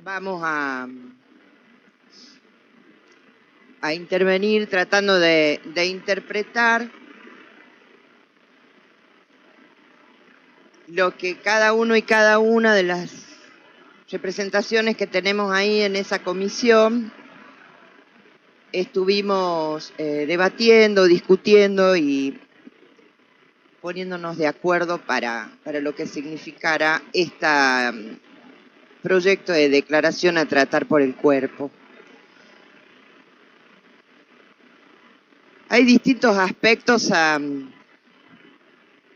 vamos a intervenir tratando de interpretar lo que cada uno y cada una de las representaciones que tenemos ahí en esa comisión estuvimos debatiendo, discutiendo y poniéndonos de acuerdo para lo que significara este proyecto de declaración a tratar por el cuerpo. Hay distintos aspectos a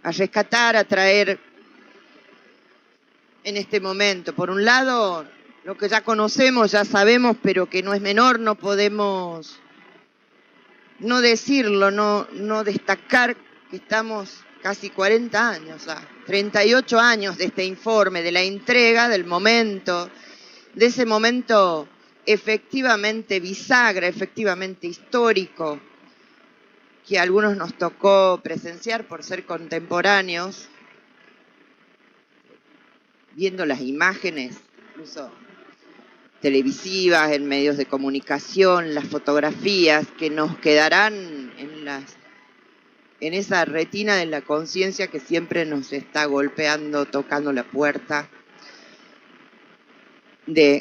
rescatar, a traer en este momento. Por un lado, lo que ya conocemos, ya sabemos, pero que no es menor, no podemos no decirlo, no destacar que estamos casi 40 años, 38 años de este informe, de la entrega, del momento, de ese momento efectivamente bisagra, efectivamente histórico, que a algunos nos tocó presenciar por ser contemporáneos, viendo las imágenes, incluso televisivas, en medios de comunicación, las fotografías que nos quedarán en esa retina de la conciencia que siempre nos está golpeando, tocando la puerta,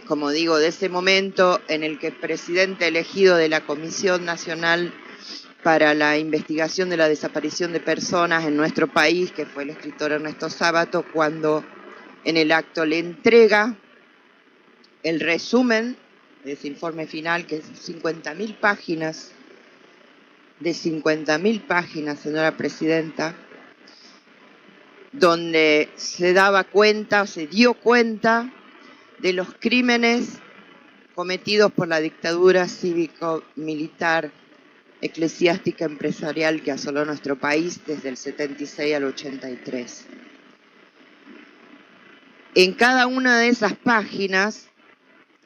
como digo, de ese momento en el que el presidente elegido de la Comisión Nacional para la Investigación de la Desaparición de Personas en nuestro país, que fue el escritor Ernesto Sábato, cuando en el acto le entrega el resumen de ese informe final, que es 50.000 páginas, de 50.000 páginas, señora presidenta, donde se daba cuenta, se dio cuenta de los crímenes cometidos por la dictadura cívico-militar, eclesiástica, empresarial que asoló nuestro país desde el 76 al 83. En cada una de esas páginas,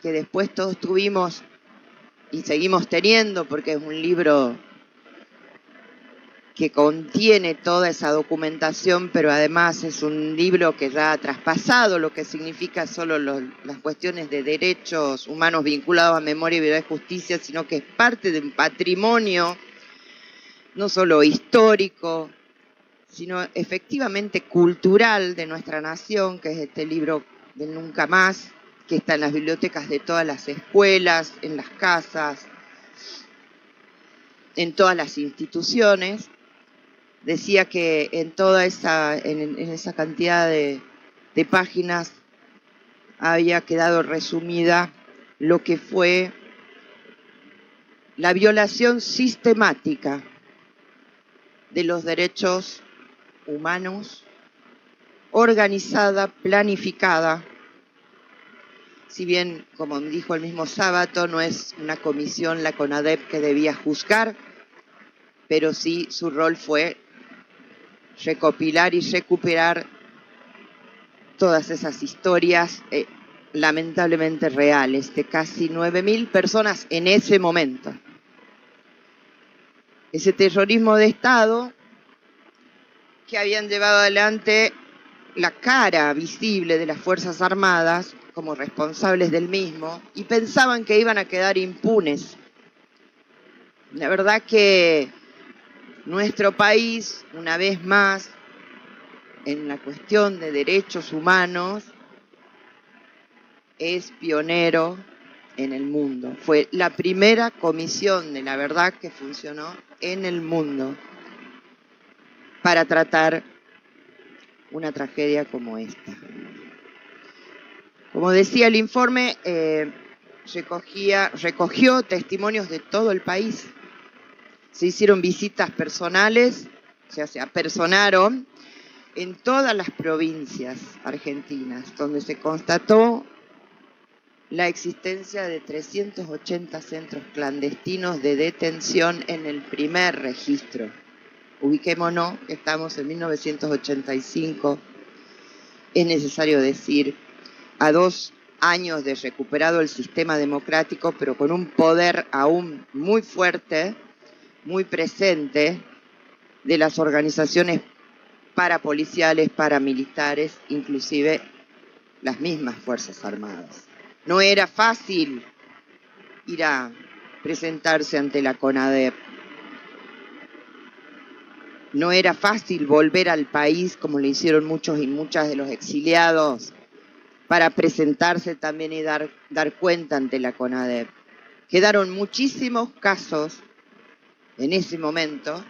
que después todos tuvimos y seguimos teniendo, porque es un libro que contiene toda esa documentación, pero además es un libro que ya ha traspasado lo que significa solo las cuestiones de derechos humanos vinculados a memoria, verdad y justicia, sino que es parte de un patrimonio no solo histórico, sino efectivamente cultural de nuestra nación, que es este libro del Nunca Más, que está en las bibliotecas de todas las escuelas, en las casas, en todas las instituciones. Decía que en toda esa cantidad de páginas había quedado resumida lo que fue la violación sistemática de los derechos humanos, organizada, planificada. Si bien, como dijo el mismo Sábato, no es una comisión, la CONADEP, que debía juzgar, pero sí su rol fue recopilar y recuperar todas esas historias lamentablemente reales de casi 9.000 personas en ese momento. Ese terrorismo de Estado que habían llevado adelante la cara visible de las Fuerzas Armadas como responsables del mismo y pensaban que iban a quedar impunes. La verdad que nuestro país, una vez más, en la cuestión de derechos humanos, es pionero en el mundo. Fue la primera comisión de la verdad que funcionó en el mundo para tratar una tragedia como esta. Como decía el informe, recogió testimonios de todo el país. Se hicieron visitas personales, o sea, se apersonaron en todas las provincias argentinas, donde se constató la existencia de 380 centros clandestinos de detención en el primer registro. Ubiquémonos, estamos en 1985. Es necesario decir, a 2 años de recuperado el sistema democrático, pero con un poder aún muy fuerte, muy presente, de las organizaciones parapoliciales, paramilitares, inclusive las mismas Fuerzas Armadas. No era fácil ir a presentarse ante la CONADEP. No era fácil volver al país como le hicieron muchos y muchas de los exiliados para presentarse también y dar cuenta ante la CONADEP. Quedaron muchísimos casos en ese momento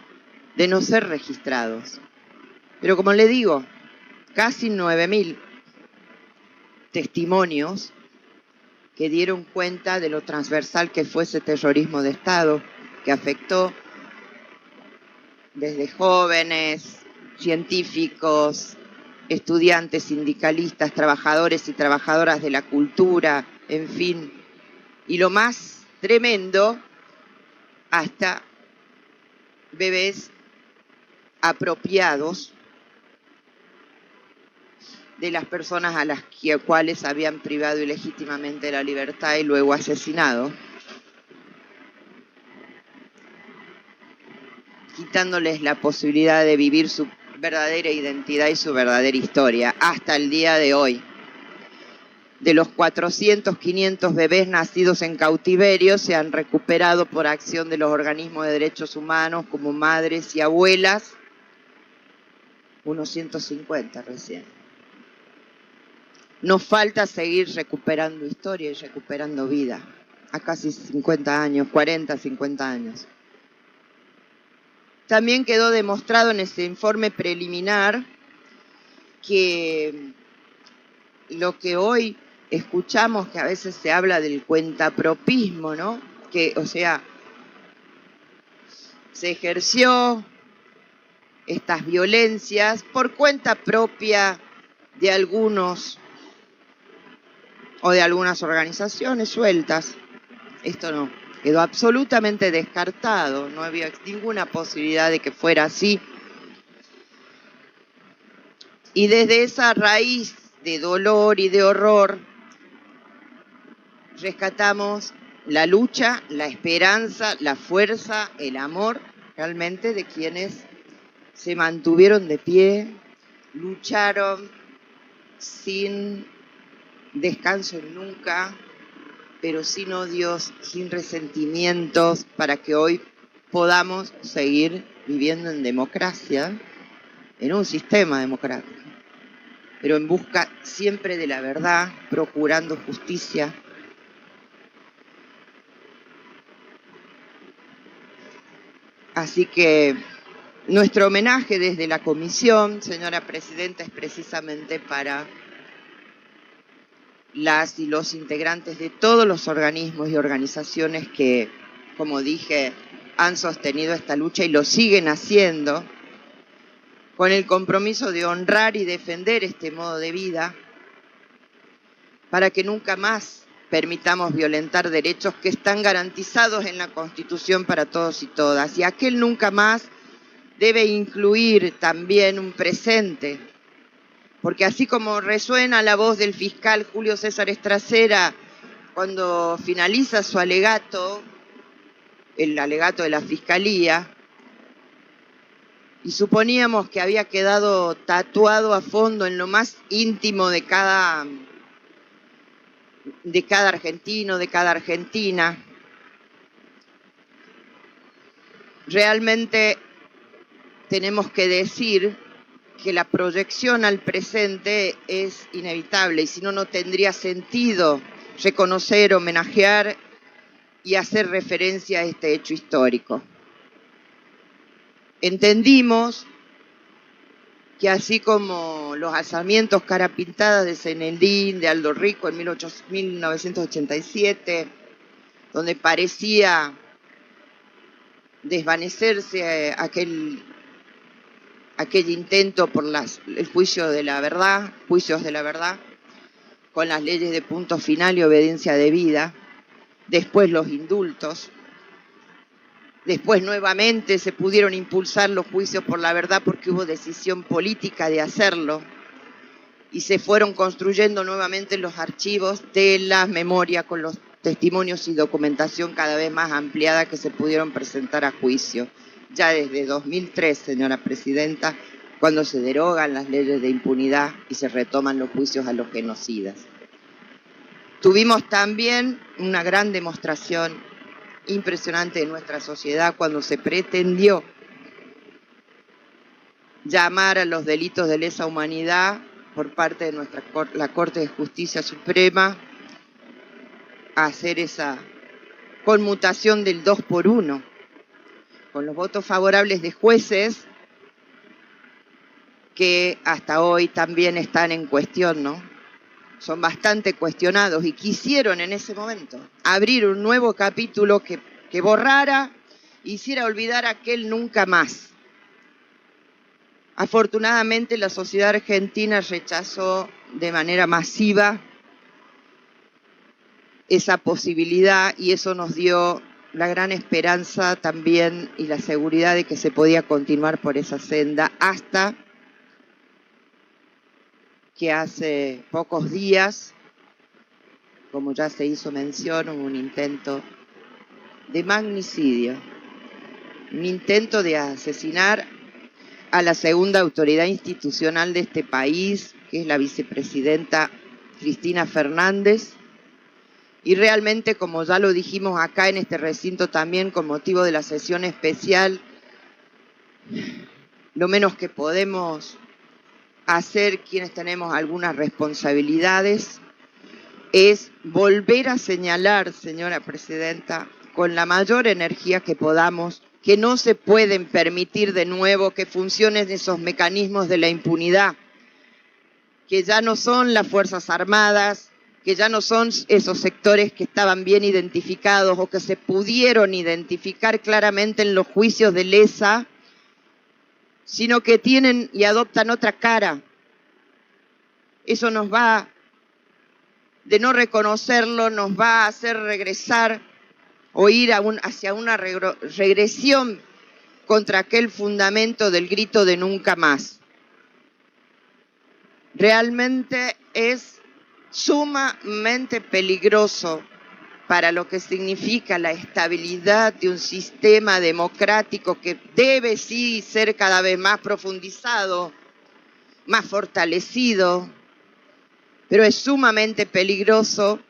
de no ser registrados. Pero como le digo, casi 9.000 testimonios que dieron cuenta de lo transversal que fue ese terrorismo de Estado, que afectó desde jóvenes, científicos, estudiantes, sindicalistas, trabajadores y trabajadoras de la cultura, en fin. Y lo más tremendo, hasta bebés apropiados de las personas a las cuales habían privado ilegítimamente la libertad y luego asesinado, quitándoles la posibilidad de vivir su verdadera identidad y su verdadera historia, hasta el día de hoy. De los 400, 500 bebés nacidos en cautiverio se han recuperado por acción de los organismos de derechos humanos como madres y abuelas, unos 150 recién. Nos falta seguir recuperando historia y recuperando vida, a casi 50 años, 40, 50 años. También quedó demostrado en ese informe preliminar que lo que hoy escuchamos, que a veces se habla del cuentapropismo, ¿no? Que, o sea, se ejerció estas violencias por cuenta propia de algunos o de algunas organizaciones sueltas. Esto no, quedó absolutamente descartado, no había ninguna posibilidad de que fuera así. Y desde esa raíz de dolor y de horror, rescatamos la lucha, la esperanza, la fuerza, el amor, realmente, de quienes se mantuvieron de pie, lucharon sin descanso nunca, pero sin odios, sin resentimientos, para que hoy podamos seguir viviendo en democracia, en un sistema democrático, pero en busca siempre de la verdad, procurando justicia. Así que nuestro homenaje desde la comisión, señora presidenta, es precisamente para las y los integrantes de todos los organismos y organizaciones que, como dije, han sostenido esta lucha y lo siguen haciendo, con el compromiso de honrar y defender este modo de vida, para que nunca más permitamos violentar derechos que están garantizados en la Constitución para todos y todas. Y aquel nunca más debe incluir también un presente, porque así como resuena la voz del fiscal Julio César Estracera cuando finaliza su alegato, el alegato de la Fiscalía, y suponíamos que había quedado tatuado a fondo en lo más íntimo de cada argentino, de cada argentina, realmente tenemos que decir que la proyección al presente es inevitable, y si no, no tendría sentido reconocer, homenajear y hacer referencia a este hecho histórico. Entendimos que así como los alzamientos cara pintada de Zeneldín, de Aldo Rico en 1987, donde parecía desvanecerse aquel intento por el juicios de la verdad, con las leyes de punto final y obediencia debida, después los indultos, después nuevamente se pudieron impulsar los juicios por la verdad porque hubo decisión política de hacerlo, y se fueron construyendo nuevamente los archivos de la memoria con los testimonios y documentación cada vez más ampliada que se pudieron presentar a juicio. Ya desde 2003, señora presidenta, cuando se derogan las leyes de impunidad y se retoman los juicios a los genocidas. Tuvimos también una gran demostración impresionante de nuestra sociedad cuando se pretendió llamar a los delitos de lesa humanidad por parte de la Corte de Justicia Suprema a hacer esa conmutación del 2 por 1, con los votos favorables de jueces que hasta hoy también están en cuestión, ¿no? Son bastante cuestionados y quisieron en ese momento abrir un nuevo capítulo que borrara, hiciera olvidar aquel nunca más. Afortunadamente la sociedad argentina rechazó de manera masiva esa posibilidad y eso nos dio la gran esperanza también y la seguridad de que se podía continuar por esa senda hasta que hace pocos días, como ya se hizo mención, hubo un intento de magnicidio, un intento de asesinar a la segunda autoridad institucional de este país, que es la vicepresidenta Cristina Fernández, y realmente, como ya lo dijimos acá en este recinto también con motivo de la sesión especial, lo menos que podemos hacer quienes tenemos algunas responsabilidades es volver a señalar, señora presidenta, con la mayor energía que podamos, que no se pueden permitir de nuevo que funcionen esos mecanismos de la impunidad, que ya no son las Fuerzas Armadas, que ya no son esos sectores que estaban bien identificados o que se pudieron identificar claramente en los juicios de lesa, sino que tienen y adoptan otra cara. Eso nos va, de no reconocerlo, nos va a hacer regresar o ir hacia una regresión contra aquel fundamento del grito de nunca más. Realmente es sumamente peligroso para lo que significa la estabilidad de un sistema democrático que debe sí ser cada vez más profundizado, más fortalecido, pero es sumamente peligroso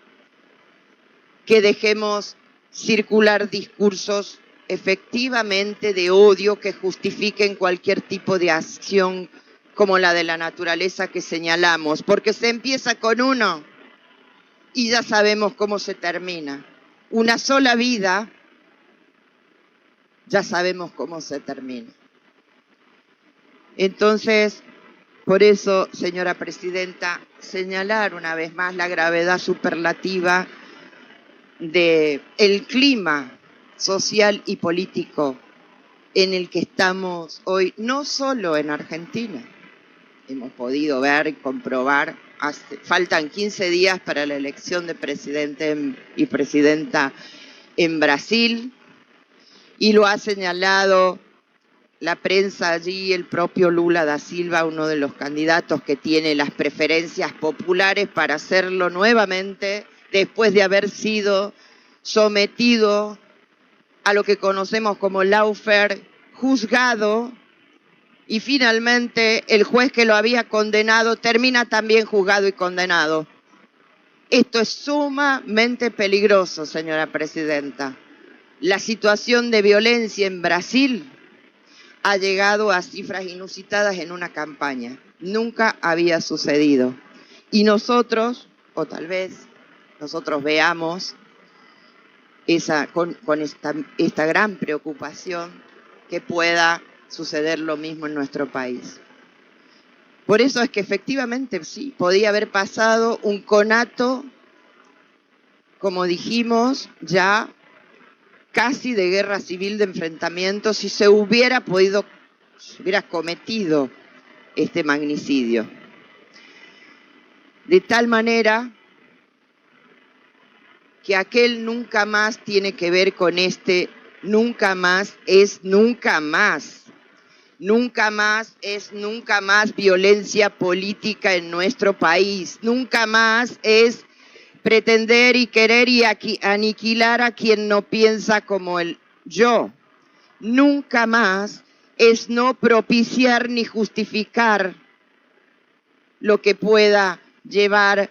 que dejemos circular discursos efectivamente de odio que justifiquen cualquier tipo de acción como la de la naturaleza que señalamos, porque se empieza con uno y ya sabemos cómo se termina. Una sola vida, ya sabemos cómo se termina. Entonces, por eso, señora presidenta, señalar una vez más la gravedad superlativa del clima social y político en el que estamos hoy, no solo en Argentina. Hemos podido ver y comprobar, faltan 15 días para la elección de presidente y presidenta en Brasil, y lo ha señalado la prensa allí, el propio Lula da Silva, uno de los candidatos que tiene las preferencias populares para hacerlo nuevamente, después de haber sido sometido a lo que conocemos como lawfare, juzgado, y finalmente el juez que lo había condenado termina también juzgado y condenado. Esto es sumamente peligroso, señora presidenta. La situación de violencia en Brasil ha llegado a cifras inusitadas en una campaña. Nunca había sucedido. Y nosotros, o tal vez nosotros veamos con esta gran preocupación que pueda suceder lo mismo en nuestro país. Por eso es que efectivamente sí, podía haber pasado un conato, como dijimos, ya casi de guerra civil, de enfrentamiento, si se hubiera cometido este magnicidio. De tal manera que aquel nunca más tiene que ver con este nunca más es nunca más. Nunca más es nunca más violencia política en nuestro país. Nunca más es pretender y querer y aniquilar a quien no piensa como el yo. Nunca más es no propiciar ni justificar lo que pueda llevar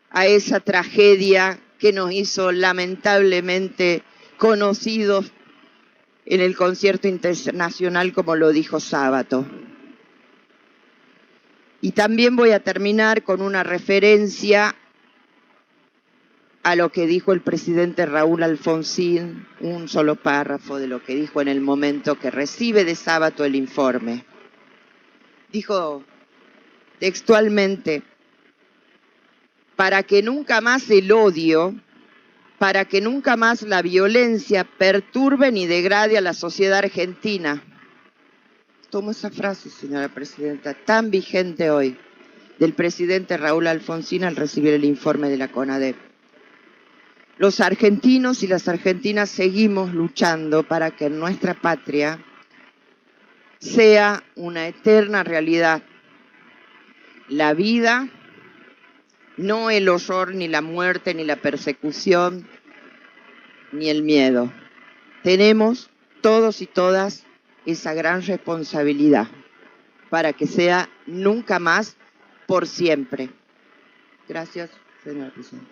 a esa tragedia que nos hizo lamentablemente conocidos en el concierto internacional, como lo dijo Sábato. Y también voy a terminar con una referencia a lo que dijo el presidente Raúl Alfonsín, un solo párrafo de lo que dijo en el momento que recibe de Sábato el informe. Dijo textualmente: para que nunca más el odio, para que nunca más la violencia perturbe ni degrade a la sociedad argentina. Tomo esa frase, señora presidenta, tan vigente hoy, del presidente Raúl Alfonsín al recibir el informe de la CONADEP. Los argentinos y las argentinas seguimos luchando para que en nuestra patria sea una eterna realidad la vida, no el horror, ni la muerte, ni la persecución, ni el miedo. Tenemos todos y todas esa gran responsabilidad para que sea nunca más, por siempre. Gracias, señora presidenta.